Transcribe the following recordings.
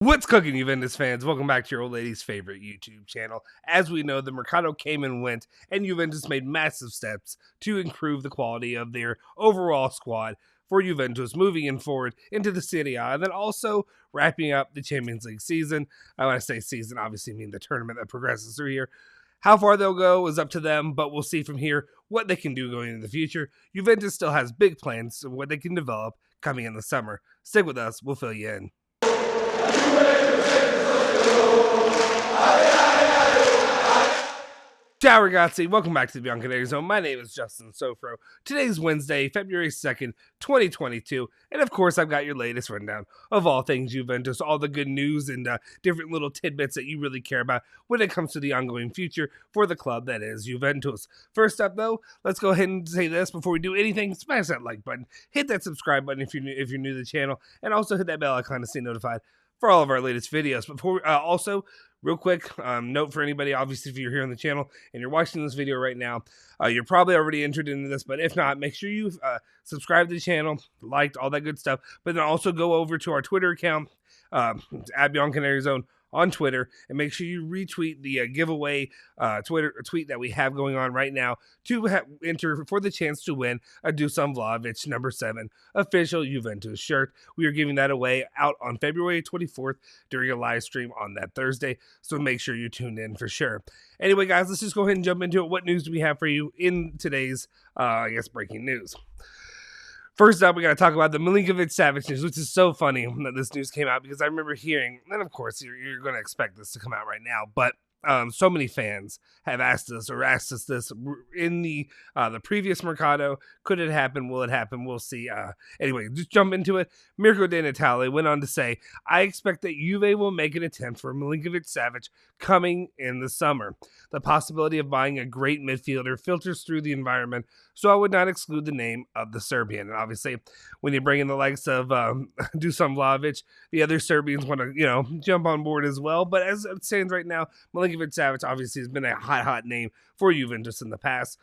What's cooking, Juventus fans? Welcome back to your old lady's favorite YouTube channel. As we know, the Mercato came and went, and Juventus made massive steps to improve the quality of their overall squad for Juventus moving in forward into the Serie A, and then also wrapping up the Champions League season. I want to say season, obviously mean the tournament that progresses through here. How far they'll go is up to them, but we'll see from here what they can do going into the future. Juventus still has big plans of what they can develop coming in the summer. Stick with us, we'll fill you in. Ciao ragazzi, welcome back to the Bianconeri Zone. My name is Justin Sofro. Today's Wednesday, February 2nd, 2022, and of course I've got your latest rundown of all things Juventus, all the good news and different little tidbits that you really care about when it comes to the ongoing future for the club that is Juventus. First up though, let's go ahead and say this before we do anything. Smash that like button, hit that subscribe button if you're new to the channel, and also hit that bell icon to stay notified for all of our latest videos. Before also, real quick, note for anybody, obviously, if you're here on the channel and you're watching this video right now, you're probably already entered into this, but if not, make sure you subscribe to the channel, liked, all that good stuff, but then also go over to our Twitter account, at bianconerizone on Twitter, and make sure you retweet the giveaway tweet that we have going on right now to enter for the chance to win a Dusan Vlahovic number 7 official Juventus shirt. We are giving that away out on February 24th during a live stream on that Thursday, so make sure you tune in for sure. Anyway, guys, let's just go ahead and jump into it. What news do we have for you in today's, breaking news? First up, we got to talk about the Milinković-Savić news, which is so funny that this news came out because I remember hearing, and of course, you're going to expect this to come out right now, but so many fans have asked us this in the previous Mercato. Could it happen? Will it happen? We'll see. Anyway, just jump into it. Mirko De Natale went on to say, I expect that Juve will make an attempt for Milinković-Savić coming in the summer. The possibility of buying a great midfielder filters through the environment, so I would not exclude the name of the Serbian. And obviously, when you bring in the likes of Dusan Vlahovic, the other Serbians want to, jump on board as well. But as it stands right now, Milinković-Savić obviously has been a hot name for Juventus in the past.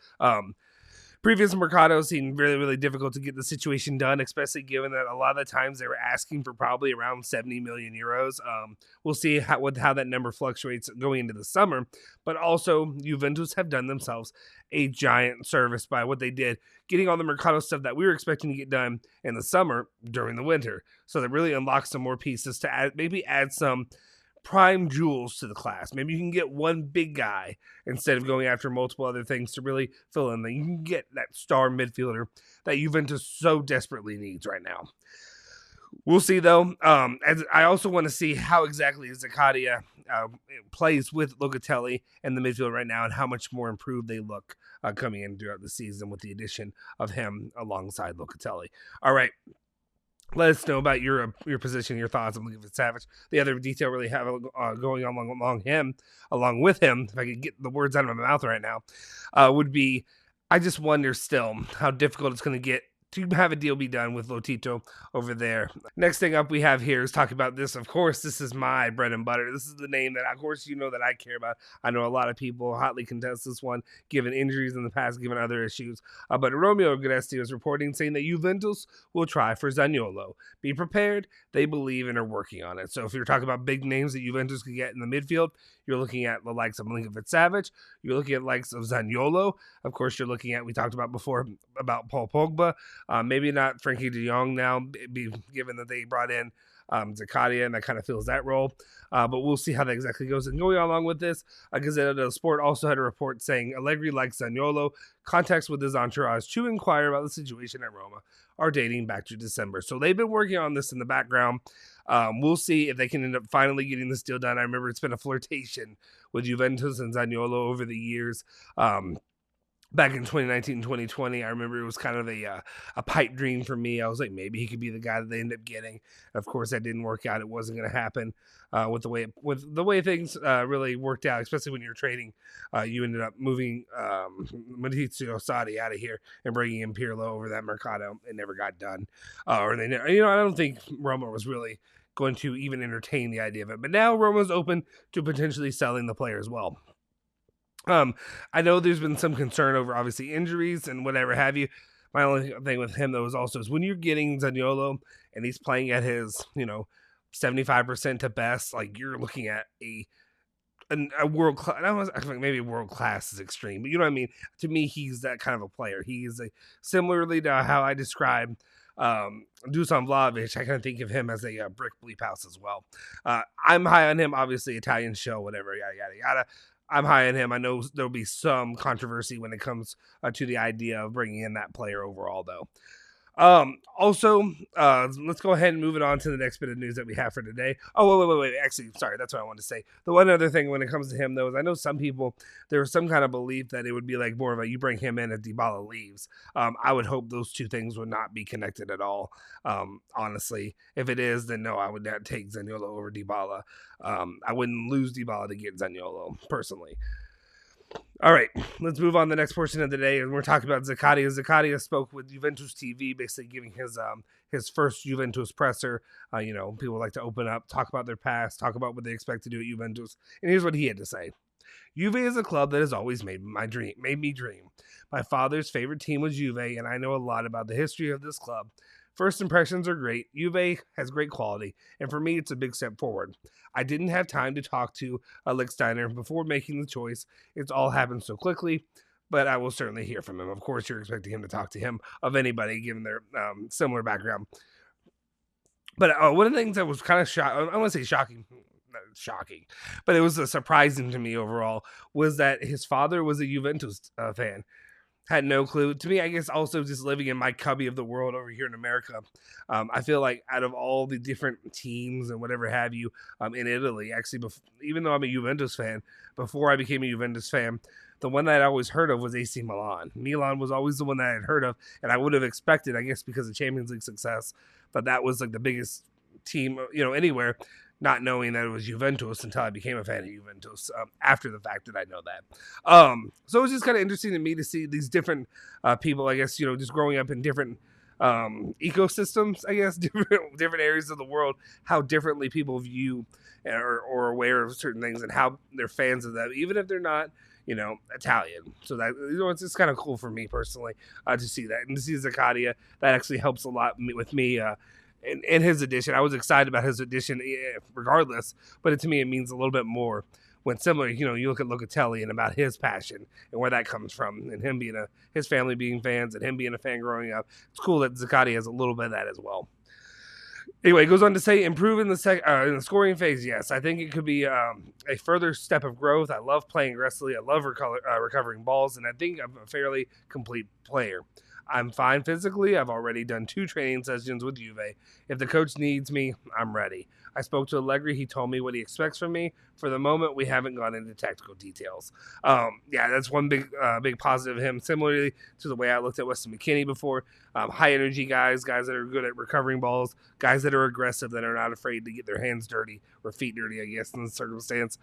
Previous Mercados seemed really, really difficult to get the situation done, especially given that a lot of the times they were asking for probably around 70 million euros. We'll see how that number fluctuates going into the summer. But also, Juventus have done themselves a giant service by what they did, getting all the Mercato stuff that we were expecting to get done in the summer during the winter. So that really unlocks some more pieces to maybe add some prime jewels to the class. Maybe you can get one big guy instead of going after multiple other things to really fill in. You can get that star midfielder that Juventus so desperately needs right now. We'll see, though. As I also want to see how exactly Zakaria plays with Locatelli in the midfield right now and how much more improved they look coming in throughout the season with the addition of him alongside Locatelli. All right. Let us know about your position, your thoughts on Milinković-Savić. The other detail really have going on along with him, if I could get the words out of my mouth right now, would be, I just wonder still how difficult it's going to get to have a deal be done with Lotito over there. Next thing up we have here is talking about this. Of course, this is my bread and butter. This is the name that, of course, that I care about. I know a lot of people hotly contest this one, given injuries in the past, given other issues. But Romeo Gresti was reporting saying that Juventus will try for Zaniolo. Be prepared. They believe and are working on it. So if you're talking about big names that Juventus could get in the midfield, you're looking at the likes of Milinković-Savić. You're looking at the likes of Zaniolo. Of course, you're looking at, we talked about before, about Paul Pogba. Maybe not Frankie de Jong now, given that they brought in Zakaria, and that kind of fills that role. But we'll see how that exactly goes. And going along with this, Gazzetta dello Sport also had a report saying Allegri likes Zaniolo. Contacts with his entourage to inquire about the situation at Roma are dating back to December. So they've been working on this in the background. We'll see if they can end up finally getting this deal done. I remember it's been a flirtation with Juventus and Zaniolo over the years. Back in 2019 and 2020, I remember it was kind of a pipe dream for me. I was like, maybe he could be the guy that they end up getting. Of course, that didn't work out. It wasn't going to happen with the way things really worked out, especially when you're trading. You ended up moving Maurizio out of here and bringing in Pirlo over that Mercato. It never got done. I don't think Roma was really going to even entertain the idea of it. But now Roma's open to potentially selling the player as well. I know there's been some concern over obviously injuries and whatever have you. My only thing with him though is when you're getting Zaniolo and he's playing at his, 75% to best, like you're looking at a world class. I think maybe world class is extreme, but you know what I mean. To me, he's that kind of a player. He's similarly to how I describe Dusan Vlahovic. I kind of think of him as a brick bleep house as well. I'm high on him. Obviously, Italian show, whatever, yada yada yada. I'm high on him. I know there'll be some controversy when it comes to the idea of bringing in that player overall, though. Also, let's go ahead and move it on to the next bit of news that we have for today. Oh, wait. Actually, sorry, that's what I wanted to say. The one other thing when it comes to him, though, is I know some people, there was some kind of belief that it would be like more of a, you bring him in if Dybala leaves. I would hope those two things would not be connected at all. Honestly, if it is, then no, I would not take Zaniolo over Dybala. I wouldn't lose Dybala to get Zaniolo, personally. All right, let's move on to the next portion of the day, and we're talking about Zakaria. Zakaria spoke with Juventus TV, basically giving his first Juventus presser. People like to open up, talk about their past, talk about what they expect to do at Juventus, and here's what he had to say. Juve is a club that has always made me dream. My father's favorite team was Juve, and I know a lot about the history of this club. First impressions are great. Juve has great quality, and for me, it's a big step forward. I didn't have time to talk to Lichtsteiner before making the choice. It's all happened so quickly, but I will certainly hear from him. Of course, you're expecting him to talk to him of anybody, given their similar background. But one of the things that was kind of I want to say shocking, but it was surprising to me overall, was that his father was a Juventus fan. Had no clue. To me, I guess also just living in my cubby of the world over here in America, I feel like out of all the different teams and whatever have you in Italy, actually, even though I'm a Juventus fan, before I became a Juventus fan, the one that I always heard of was AC Milan. Milan was always the one that I had heard of, and I would have expected, I guess, because of Champions League success, but that was like the biggest team, anywhere. Not knowing that it was Juventus until I became a fan of Juventus. After the fact that I know that. So it was just kind of interesting to me to see these different people, I guess, just growing up in different ecosystems, I guess, different areas of the world, how differently people view or aware of certain things and how they're fans of them, even if they're not, Italian. So that, it's just kind of cool for me personally to see that. And to see Zakaria, that actually helps a lot with me in his addition. I was excited about his addition regardless, but to me, it means a little bit more when similar, you look at Locatelli and about his passion and where that comes from, and him being his family being fans and him being a fan growing up. It's cool that Zakaria has a little bit of that as well. Anyway, it goes on to say, improve in the scoring phase. Yes, I think it could be a further step of growth. I love playing aggressively. I love recovering balls, and I think I'm a fairly complete player. I'm fine physically. I've already done 2 training sessions with Juve. If the coach needs me, I'm ready. I spoke to Allegri. He told me what he expects from me. For the moment, we haven't gone into tactical details. That's one big positive of him. Similarly to the way I looked at Weston McKennie before. High energy guys that are good at recovering balls, guys that are aggressive, that are not afraid to get their hands dirty or feet dirty, I guess, in the circumstance.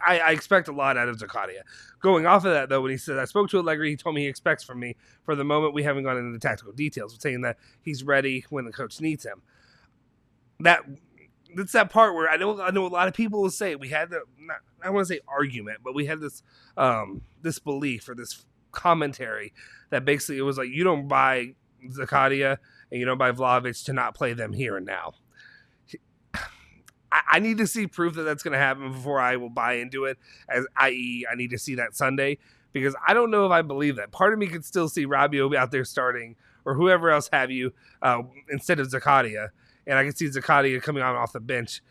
I expect a lot out of Zakaria. Going off of that, though, when he said, I spoke to Allegri, he told me he expects from me. For the moment, we haven't gone into the tactical details, saying that he's ready when the coach needs him. That's that part where I know a lot of people will say, we had I want to say argument, but we had this this belief or this commentary that basically it was like, you don't buy Zakaria and you don't buy Vlahovic to not play them here and now. I need to see proof that that's going to happen before I will buy into it, i.e. I need to see that Sunday, because I don't know if I believe that. Part of me could still see Rabiot out there starting, or whoever else have you, instead of Zakaria, and I can see Zakaria coming on off the bench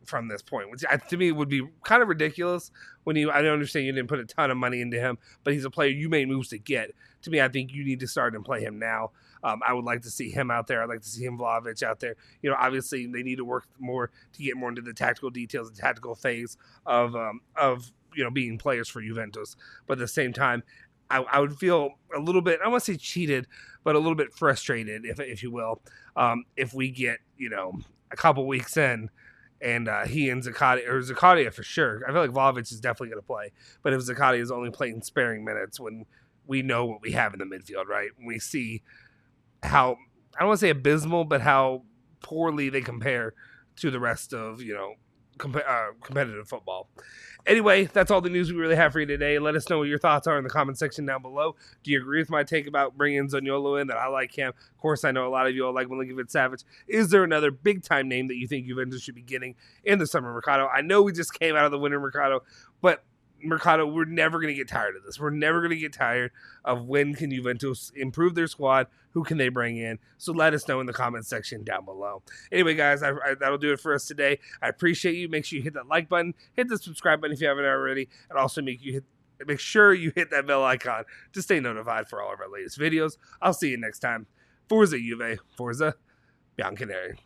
from this point, which to me would be kind of ridiculous. I understand you didn't put a ton of money into him, but he's a player you made moves to get. To me, I think you need to start and play him now. I would like to see him out there. I'd like to see him Vlahovic out there. Obviously they need to work more to get more into the tactical details, the tactical phase of being players for Juventus. But at the same time, I would feel a little bit, I want to say cheated, but a little bit frustrated, if you will, if we get, a couple weeks in and he and Zakaria for sure. I feel like Vlahovic is definitely going to play. But if Zakaria is only playing sparing minutes when we know what we have in the midfield, right? We see how, I don't want to say abysmal, but how poorly they compare to the rest of, competitive football. Anyway, that's all the news we really have for you today. Let us know what your thoughts are in the comment section down below. Do you agree with my take about bringing Zaniolo in, that I like him? Of course, I know a lot of you all like Milinković-Savić. Is there another big-time name that you think Juventus should be getting in the summer Mercato? I know we just came out of the winter Mercato, but Mercato, we're never going to get tired of this. We're never going to get tired of when can Juventus improve their squad, who can they bring in. So let us know in the comment section down below. Anyway, guys, that'll do it for us today. I appreciate you. Make sure you hit that like button, hit the subscribe button if you haven't already, and also make sure you hit that bell icon to stay notified for all of our latest videos. I'll see you next time. Forza Juve, Forza Bianconeri.